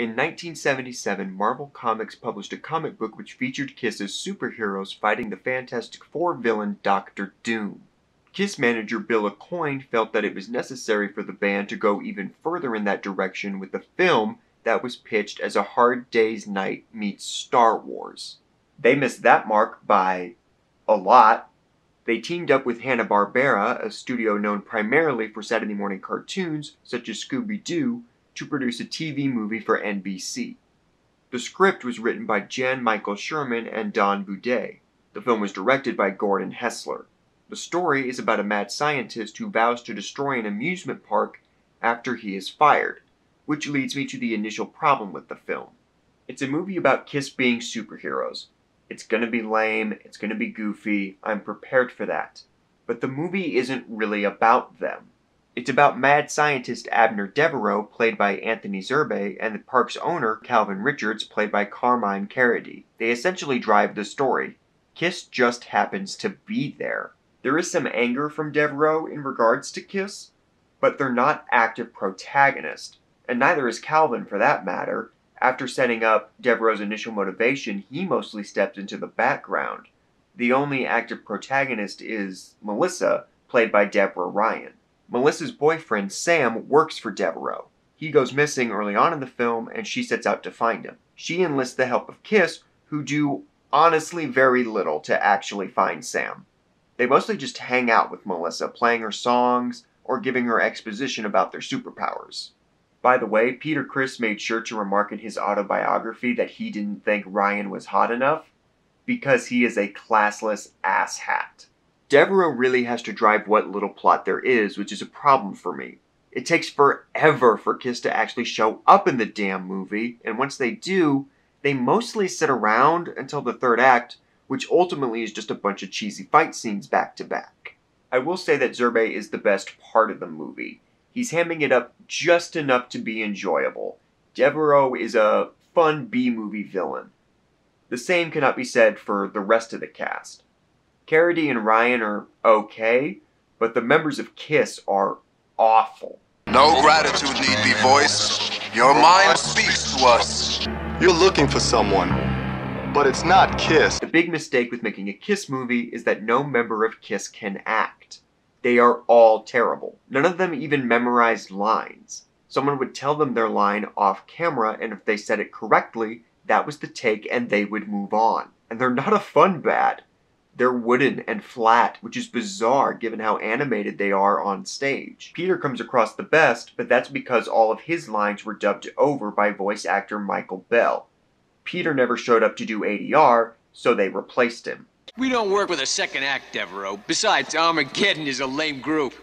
In 1977, Marvel Comics published a comic book which featured Kiss as superheroes fighting the Fantastic Four villain Doctor Doom. Kiss manager Bill Aucoin felt that it was necessary for the band to go even further in that direction with a film that was pitched as A Hard Day's Night meets Star Wars. They missed that mark by a lot. They teamed up with Hanna-Barbera, a studio known primarily for Saturday morning cartoons such as Scooby-Doo, to produce a TV movie for NBC. The script was written by Jan Michael Sherman and Don Boudet. The film was directed by Gordon Hessler. The story is about a mad scientist who vows to destroy an amusement park after he is fired, which leads me to the initial problem with the film. It's a movie about Kiss being superheroes. It's gonna be lame, it's gonna be goofy, I'm prepared for that. But the movie isn't really about them. It's about mad scientist Abner Devereaux, played by Anthony Zerbe, and the park's owner, Calvin Richards, played by Carmine Caridi. They essentially drive the story. Kiss just happens to be there. There is some anger from Devereaux in regards to Kiss, but they're not active protagonists, and neither is Calvin for that matter. After setting up Devereaux's initial motivation, he mostly stepped into the background. The only active protagonist is Melissa, played by Deborah Ryan. Melissa's boyfriend, Sam, works for Devereaux. He goes missing early on in the film, and she sets out to find him. She enlists the help of Kiss, who do honestly very little to actually find Sam. They mostly just hang out with Melissa, playing her songs or giving her exposition about their superpowers. By the way, Peter Criss made sure to remark in his autobiography that he didn't think Ryan was hot enough because he is a classless asshat. Devereaux really has to drive what little plot there is, which is a problem for me. It takes forever for Kiss to actually show up in the damn movie, and once they do, they mostly sit around until the third act, which ultimately is just a bunch of cheesy fight scenes back to back. I will say that Zerbe is the best part of the movie. He's hamming it up just enough to be enjoyable. Devereaux is a fun B-movie villain. The same cannot be said for the rest of the cast. Caridi and Ryan are okay, but the members of Kiss are awful. No gratitude need be voiced. Your mind speaks to us. You're looking for someone, but it's not Kiss. The big mistake with making a Kiss movie is that no member of Kiss can act. They are all terrible. None of them even memorized lines. Someone would tell them their line off camera, and if they said it correctly, that was the take and they would move on. And they're not a fun bad. They're wooden and flat, which is bizarre given how animated they are on stage. Peter comes across the best, but that's because all of his lines were dubbed over by voice actor Michael Bell. Peter never showed up to do ADR, so they replaced him. We don't work with a second act, Devereaux. Besides, Armageddon is a lame group.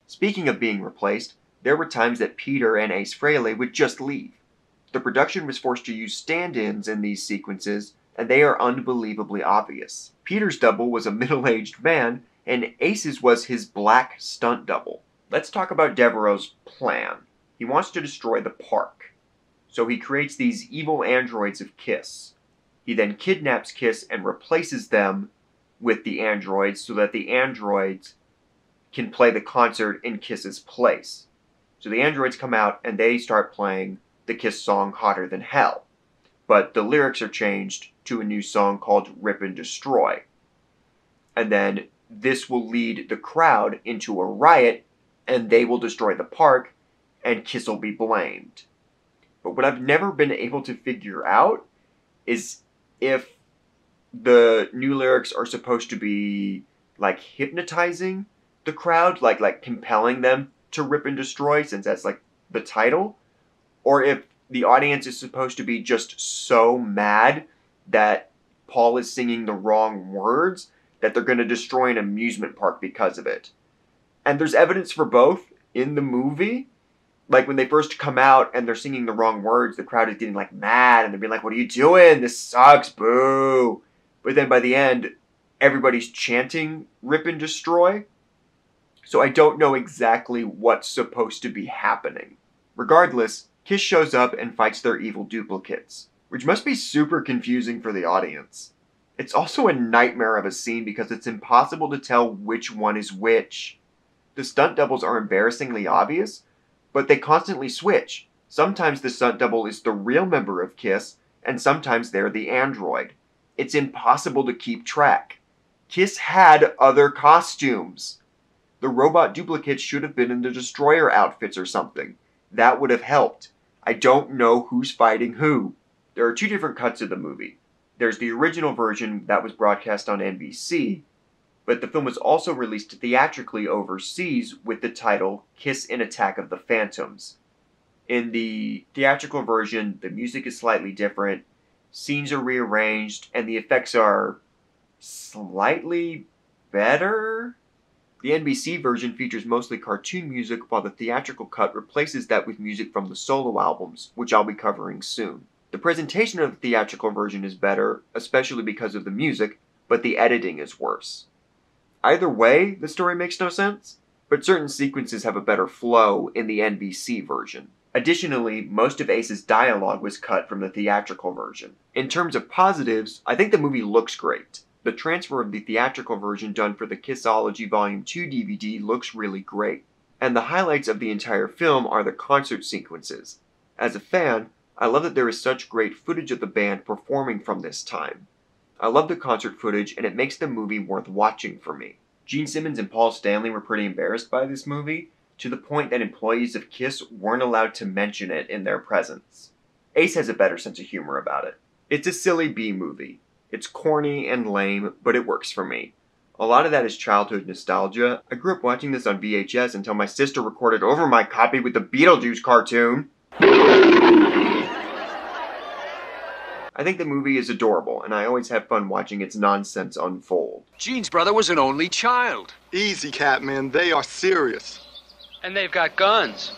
Speaking of being replaced, there were times that Peter and Ace Frehley would just leave. The production was forced to use stand-ins in these sequences, and they are unbelievably obvious. Peter's double was a middle-aged man, and Ace's was his black stunt double. Let's talk about Devereaux's plan. He wants to destroy the park. So he creates these evil androids of Kiss. He then kidnaps Kiss and replaces them with the androids so that the androids can play the concert in Kiss's place. So the androids come out and they start playing the Kiss song Hotter Than Hell. But the lyrics are changed to a new song called Rip and Destroy. And then this will lead the crowd into a riot, and they will destroy the park, and Kiss will be blamed. But what I've never been able to figure out is if the new lyrics are supposed to be like hypnotizing the crowd, like compelling them to rip and destroy, since that's like the title, or if the audience is supposed to be just so mad that Paul is singing the wrong words that they're going to destroy an amusement park because of it. And there's evidence for both in the movie. Like when they first come out and they're singing the wrong words, the crowd is getting like mad and they're being like, "What are you doing? This sucks, boo." But then by the end, everybody's chanting Rip and Destroy. So I don't know exactly what's supposed to be happening. Regardless, Kiss shows up and fights their evil duplicates, which must be super confusing for the audience. It's also a nightmare of a scene because it's impossible to tell which one is which. The stunt doubles are embarrassingly obvious, but they constantly switch. Sometimes the stunt double is the real member of KISS, and sometimes they're the android. It's impossible to keep track. KISS had other costumes. The robot duplicates should have been in the Destroyer outfits or something. That would have helped. I don't know who's fighting who. There are two different cuts of the movie. There's the original version that was broadcast on NBC, but the film was also released theatrically overseas with the title Kiss in Attack of the Phantoms. In the theatrical version, the music is slightly different, scenes are rearranged, and the effects are slightly better? The NBC version features mostly cartoon music, while the theatrical cut replaces that with music from the solo albums, which I'll be covering soon. The presentation of the theatrical version is better, especially because of the music, but the editing is worse. Either way, the story makes no sense, but certain sequences have a better flow in the NBC version. Additionally, most of Ace's dialogue was cut from the theatrical version. In terms of positives, I think the movie looks great. The transfer of the theatrical version done for the Kissology Volume 2 DVD looks really great. And the highlights of the entire film are the concert sequences. As a fan, I love that there is such great footage of the band performing from this time. I love the concert footage, and it makes the movie worth watching for me. Gene Simmons and Paul Stanley were pretty embarrassed by this movie, to the point that employees of KISS weren't allowed to mention it in their presence. Ace has a better sense of humor about it. It's a silly B-movie. It's corny and lame, but it works for me. A lot of that is childhood nostalgia. I grew up watching this on VHS until my sister recorded over my copy with the Beetlejuice cartoon. I think the movie is adorable, and I always have fun watching its nonsense unfold. Gene's brother was an only child. Easy, Catman. They are serious. And they've got guns.